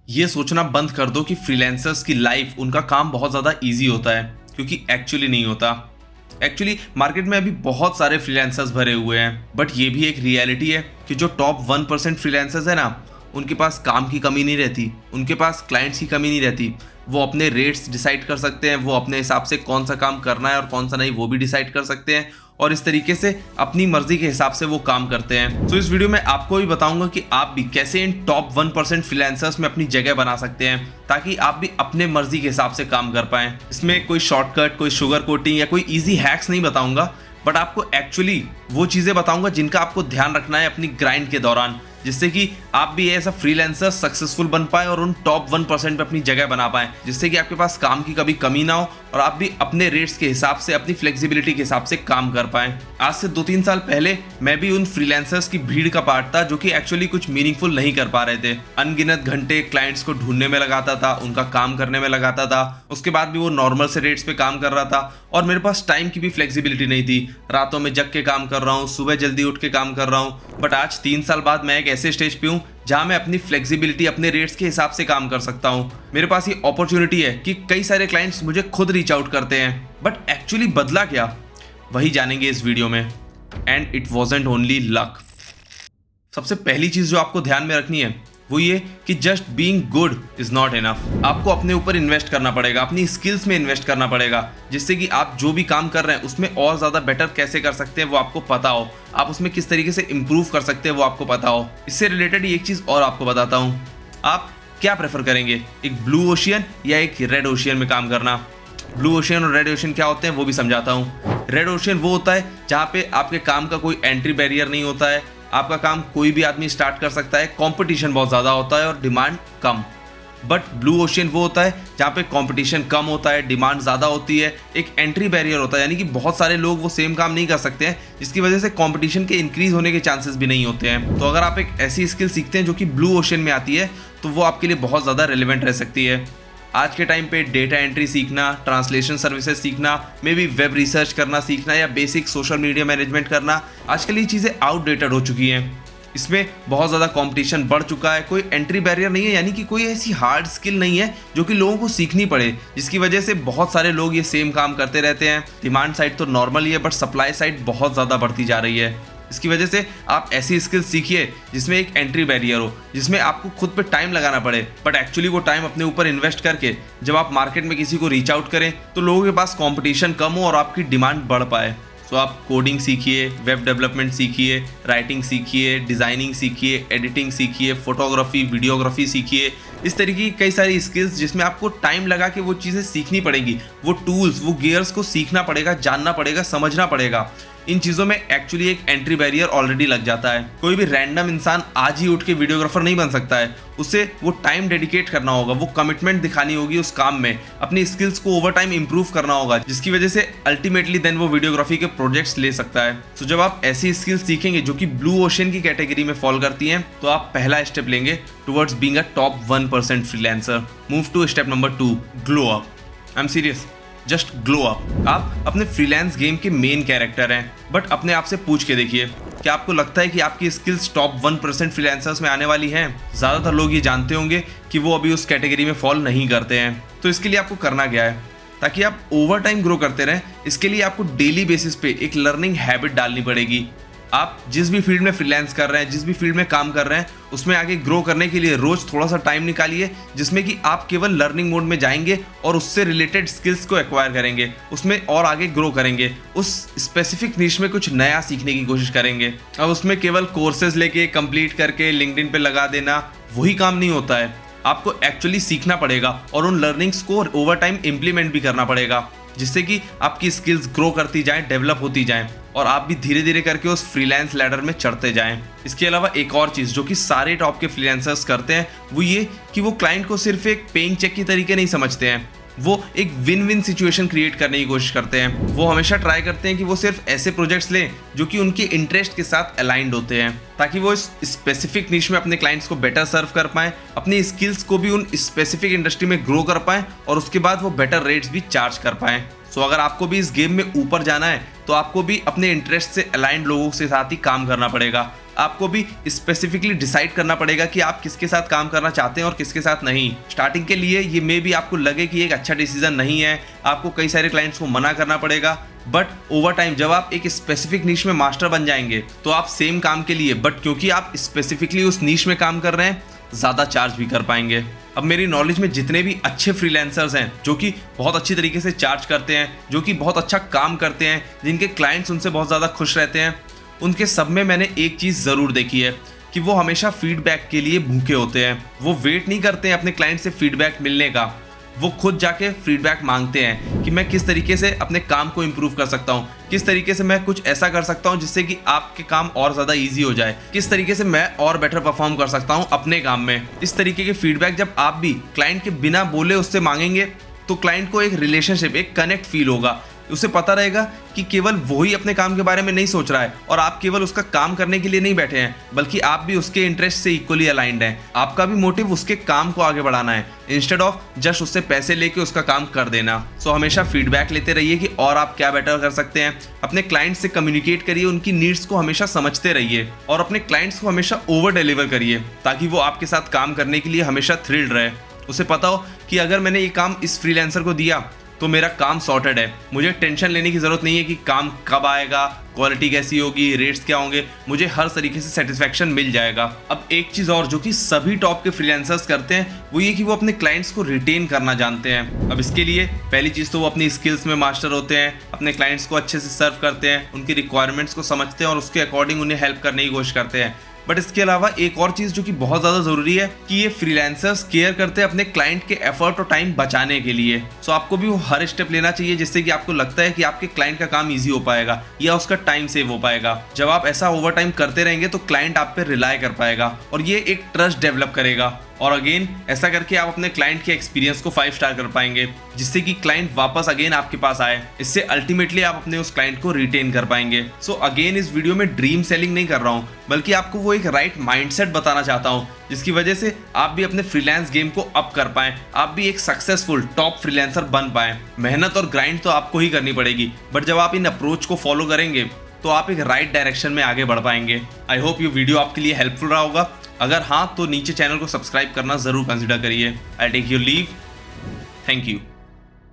ये सोचना बंद कर दो कि फ्रीलांसर्स की लाइफ, उनका काम बहुत ज़्यादा इजी होता है, क्योंकि एक्चुअली नहीं होता। एक्चुअली मार्केट में अभी बहुत सारे फ्रीलांसर्स भरे हुए हैं, बट ये भी एक रियलिटी है कि जो टॉप 1% फ्रीलांसर्स है ना, उनके पास काम की कमी नहीं रहती, उनके पास क्लाइंट्स की कमी नहीं रहती। वो अपने रेट्स डिसाइड कर सकते हैं, वो अपने हिसाब से कौन सा काम करना है और कौन सा नहीं वो भी डिसाइड कर सकते हैं, और इस तरीके से अपनी मर्जी के हिसाब से वो काम करते हैं। तो इस वीडियो में आपको भी बताऊंगा कि आप भी कैसे इन टॉप 1% फ्रीलांसर्स में अपनी जगह बना सकते हैं, ताकि आप भी अपने मर्जी के हिसाब से काम कर पाएं। इसमें कोई शॉर्टकट, कोई शुगर कोटिंग या कोई इजी हैक्स नहीं बताऊंगा, बट आपको एक्चुअली वो चीज़ें बताऊंगा जिनका आपको ध्यान रखना है अपनी ग्राइंड के दौरान, जिससे कि आप भी ऐसा फ्रीलांसर सक्सेसफुल बन पाए और उन टॉप 1% पे अपनी जगह बना पाए, जिससे कि आपके पास काम की कभी कमी ना हो और आप भी अपने रेट्स के हिसाब से, अपनी फ्लेक्सिबिलिटी के हिसाब से काम कर पाए। आज से 2-3 साल पहले मैं भी उन फ्रीलांसर्स की भीड़ का पार्ट था जो कि एक्चुअली कुछ मीनिंगफुल नहीं कर पा रहे थे। अनगिनत घंटे क्लाइंट्स को ढूंढने में लगाता था, उनका काम करने में लगाता था, उसके बाद भी वो नॉर्मल से रेट्स पे काम कर रहा था और मेरे पास टाइम की भी फ्लेक्सिबिलिटी नहीं थी। रातों में जग के काम कर रहा हूँ, सुबह जल्दी उठ के काम कर रहा हूँ। बट आज 3 साल बाद मैं एक ऐसे स्टेज पे हूँ जहां मैं अपनी फ्लेक्सिबिलिटी, अपने रेट्स के हिसाब से काम कर सकता हूं। मेरे पास ये अपॉर्चुनिटी है कि कई सारे क्लाइंट्स मुझे खुद रीच आउट करते हैं। बट एक्चुअली बदला क्या, वही जानेंगे इस वीडियो में। And it wasn't only luck. सबसे पहली चीज जो आपको ध्यान में रखनी है वो ये कि just being good is not enough. आपको अपने ऊपर इन्वेस्ट करना पड़ेगा, अपनी स्किल्स में इन्वेस्ट करना पड़ेगा, जिससे कि आप जो भी काम कर रहे हैं उसमें और ज़्यादा बेटर कैसे कर सकते हैं वो आपको पता हो, आप उसमें किस तरीके से इम्प्रूव कर सकते हैं वो आपको पता हो। इससे रिलेटेड एक चीज़ और आपको बताता हूँ, आप क्या प्रेफर करेंगे, एक ब्लू ओशियन या एक रेड ओशियन में काम करना। ब्लू ओशियन और रेड ओशियन क्या होते हैं वो भी समझाता हूँ। रेड ओशियन वो होता है जहाँ पे आपके काम का कोई एंट्री बैरियर नहीं होता है, आपका काम कोई भी आदमी स्टार्ट कर सकता है, कंपटीशन बहुत ज़्यादा होता है और demand come. But blue ocean वो होता है जहाँ पे कंपटीशन कम होता है, डिमांड ज़्यादा होती है, एक एंट्री बैरियर होता है, यानी कि बहुत सारे लोग वो सेम काम नहीं कर सकते हैं, जिसकी वजह से कंपटीशन के इंक्रीज होने के चांसेस भी नहीं होते हैं। तो अगर आप एक ऐसी स्किल सीखते हैं जो कि ब्लू ओशियन में आती है, तो वो आपके लिए बहुत ज़्यादा रेलिवेंट रह सकती है। आज के टाइम पे डेटा एंट्री सीखना, ट्रांसलेशन सर्विसेज सीखना, मे बी वेब रिसर्च करना सीखना या बेसिक सोशल मीडिया मैनेजमेंट करना, आजकल ये चीज़ें आउटडेटेड हो चुकी हैं। इसमें बहुत ज़्यादा कंपटीशन बढ़ चुका है, कोई एंट्री बैरियर नहीं है, यानी कि कोई ऐसी हार्ड स्किल नहीं है जो कि लोगों को सीखनी पड़े, जिसकी वजह से बहुत सारे लोग ये सेम काम करते रहते हैं। डिमांड साइड तो नॉर्मल ही है, बट सप्लाई साइड बहुत ज़्यादा बढ़ती जा रही है। इसकी वजह से आप ऐसी स्किल सीखिए जिसमें एक एंट्री बैरियर हो, जिसमें आपको खुद पे टाइम लगाना पड़े, बट एक्चुअली वो टाइम अपने ऊपर इन्वेस्ट करके जब आप मार्केट में किसी को रीच आउट करें तो लोगों के पास कंपटीशन कम हो और आपकी डिमांड बढ़ पाए। सो आप कोडिंग सीखिए, वेब डेवलपमेंट सीखिए, राइटिंग सीखिए, डिज़ाइनिंग सीखिए, एडिटिंग सीखिए, फोटोग्राफी, वीडियोग्राफी सीखिए। इस तरीके की कई सारी स्किल्स जिसमें आपको टाइम लगा के वो चीज़ें सीखनी पड़ेंगी, वो टूल्स, वो गियर्स को सीखना पड़ेगा, जानना पड़ेगा, समझना पड़ेगा। इन चीज़ों में एक्चुअली एक एंट्री बैरियर ऑलरेडी लग जाता है। कोई भी रैंडम इंसान आज ही उठ के वीडियोग्राफर नहीं बन सकता है, उसे वो टाइम डेडिकेट करना होगा, वो कमिटमेंट दिखानी होगी उस काम में, अपनी स्किल्स को ओवर टाइम इंप्रूव करना होगा, जिसकी वजह से अल्टीमेटली देन वो वीडियोग्राफी के प्रोजेक्ट्स ले सकता है। तो जब आप ऐसी स्किल्स सीखेंगे जो कि ब्लू ओशियन की कैटेगरी में फॉल करती हैं, तो आप पहला स्टेप लेंगे towards being a top 1% freelancer. Move to step number 2, glow up. I am serious, just glow up. आप अपने फ्रीलांस गेम के मेन कैरेक्टर हैं, बट अपने आप से पूछ के देखिए, क्या आपको लगता है कि आपकी स्किल्स टॉप 1% फ्रीलांसर्स में आने वाली हैं? ज़्यादातर लोग ये जानते होंगे कि वो अभी उस कैटेगरी में फॉल नहीं करते हैं। तो इसके लिए आपको करना क्या है, ताकि आप ओवर टाइम ग्रो करते रहें, इसके लिए आपको डेली बेसिस पे एक लर्निंग हैबिट डालनी पड़ेगी। आप जिस भी फील्ड में फ्रीलांस कर रहे हैं, जिस भी फील्ड में काम कर रहे हैं, उसमें आगे ग्रो करने के लिए रोज थोड़ा सा टाइम निकालिए, जिसमें कि आप केवल लर्निंग मोड में जाएंगे और उससे रिलेटेड स्किल्स को एक्वायर करेंगे, उसमें और आगे ग्रो करेंगे, उस स्पेसिफिक निश में कुछ नया सीखने की कोशिश करेंगे। अब उसमें केवल कोर्सेज लेके कंप्लीट करके लिंक्डइन पे लगा देना वही काम नहीं होता है। आपको एक्चुअली सीखना पड़ेगा और उन लर्निंग्स को ओवर टाइम इम्प्लीमेंट भी करना पड़ेगा, जिससे कि आपकी स्किल्स ग्रो करती जाएं, डेवलप होती जाएं और आप भी धीरे धीरे करके उस फ्रीलांस लैडर में चढ़ते जाएं। इसके अलावा एक और चीज़ जो कि सारे टॉप के फ्रीलांसर्स करते हैं वो ये कि वो क्लाइंट को सिर्फ एक पेइंग चेक की तरीके नहीं समझते हैं, वो एक विन विन सिचुएशन क्रिएट करने की कोशिश करते हैं। वो हमेशा ट्राई करते हैं कि वो सिर्फ ऐसे प्रोजेक्ट्स लें जो कि उनके इंटरेस्ट के साथ अलाइंड होते हैं, ताकि वो इस स्पेसिफिक निश में अपने क्लाइंट्स को बेटर सर्व कर पाएं, अपनी स्किल्स को भी उन स्पेसिफिक इंडस्ट्री में ग्रो कर पाएं और उसके बाद वो बेटर रेट्स भी चार्ज कर पाएं। सो अगर आपको भी इस गेम में ऊपर जाना है तो आपको भी अपने इंटरेस्ट से अलाइंड लोगों के साथ ही काम करना पड़ेगा। आपको भी स्पेसिफिकली डिसाइड करना पड़ेगा कि आप किसके साथ काम करना चाहते हैं और किसके साथ नहीं। स्टार्टिंग के लिए ये मे भी आपको लगे कि एक अच्छा डिसीजन नहीं है, आपको कई सारे क्लाइंट्स को मना करना पड़ेगा, बट ओवर टाइम जब आप एक स्पेसिफिक नीश में मास्टर बन जाएंगे तो आप सेम काम के लिए, बट क्योंकि आप स्पेसिफिकली उस नीश में काम कर रहे हैं, ज़्यादा चार्ज भी कर पाएंगे। अब मेरी नॉलेज में जितने भी अच्छे फ्रीलांसर्स हैं जो कि बहुत अच्छी तरीके से चार्ज करते हैं, जो कि बहुत अच्छा काम करते हैं, जिनके क्लाइंट्स उनसे बहुत ज़्यादा खुश रहते हैं, उनके सब में मैंने एक चीज़ ज़रूर देखी है कि वो हमेशा फीडबैक के लिए भूखे होते हैं। वो वेट नहीं करते हैं अपने क्लाइंट से फीडबैक मिलने का, वो खुद जाके फीडबैक मांगते हैं कि मैं किस तरीके से अपने काम को इम्प्रूव कर सकता हूँ, किस तरीके से मैं कुछ ऐसा कर सकता हूँ जिससे कि आपके काम और ज़्यादा इजी हो जाए, किस तरीके से मैं और बेटर परफॉर्म कर सकता हूँ अपने काम में। इस तरीके के फीडबैक जब आप भी क्लाइंट के बिना बोले उससे मांगेंगे तो क्लाइंट को एक रिलेशनशिप, एक कनेक्ट फील होगा। उसे पता रहेगा कि केवल वही अपने काम के बारे में नहीं सोच रहा है और आप केवल उसका काम करने के लिए नहीं बैठे हैं, बल्कि आप भी उसके इंटरेस्ट से इक्वली अलाइंड हैं। आपका भी मोटिव उसके काम को आगे बढ़ाना है, इंस्टेड ऑफ जस्ट उससे पैसे लेके उसका काम कर देना। सो हमेशा फीडबैक लेते रहिए कि और आप क्या बेटर कर सकते हैं। अपने क्लाइंट से कम्युनिकेट करिए, उनकी नीड्स को हमेशा समझते रहिए और अपने क्लाइंट्स को हमेशा ओवर डिलीवर करिए ताकि वो आपके साथ काम करने के लिए हमेशा थ्रिल्ड रहे। उसे पता हो कि अगर मैंने ये काम इस फ्रीलांसर को दिया तो मेरा काम सॉर्टेड है, मुझे टेंशन लेने की ज़रूरत नहीं है कि काम कब आएगा, क्वालिटी कैसी होगी, रेट्स क्या होंगे, मुझे हर तरीके से सेटिस्फैक्शन मिल जाएगा। अब एक चीज़ और जो कि सभी टॉप के फ्रीलांसर्स करते हैं वो ये कि वो अपने क्लाइंट्स को रिटेन करना जानते हैं। अब इसके लिए पहली चीज़ तो वो अपनी स्किल्स में मास्टर होते हैं, अपने क्लाइंट्स को अच्छे से सर्व करते हैं, उनकी रिक्वायरमेंट्स को समझते हैं और उसके अकॉर्डिंग उन्हें हेल्प करने की कोशिश करते हैं। बट इसके अलावा एक और चीज़ जो कि बहुत ज़्यादा ज़रूरी है कि ये फ्रीलांसर्स केयर करते हैं अपने क्लाइंट के एफर्ट और टाइम बचाने के लिए। सो आपको भी वो हर स्टेप लेना चाहिए जिससे कि आपको लगता है कि आपके क्लाइंट का काम ईजी हो पाएगा या उसका टाइम सेव हो पाएगा। जब आप ऐसा ओवर टाइम करते रहेंगे तो क्लाइंट आप पे रिलाई कर पाएगा और ये एक ट्रस्ट डेवलप करेगा। और अगेन ऐसा करके आप अपने क्लाइंट के एक्सपीरियंस को 5 स्टार कर पाएंगे जिससे कि क्लाइंट वापस अगेन आपके पास आए। इससे अल्टीमेटली आप अपने उस क्लाइंट को रिटेन कर पाएंगे। सो अगेन इस वीडियो में ड्रीम सेलिंग नहीं कर रहा हूँ, बल्कि आपको वो एक राइट माइंडसेट बताना चाहता हूँ जिसकी वजह से आप भी अपने फ्रीलांस गेम को अप कर पाएं, आप भी एक सक्सेसफुल टॉप फ्रीलांसर बन पाएं। मेहनत और ग्राइंड तो आपको ही करनी पड़ेगी, बट जब आप इन अप्रोच को फॉलो करेंगे तो आप एक राइट डायरेक्शन में आगे बढ़ पाएंगे। आई होप ये वीडियो आपके लिए हेल्पफुल रहा होगा। अगर हाँ तो नीचे चैनल को सब्सक्राइब करना जरूर कंसिडर करिए। I take your leave. Thank you.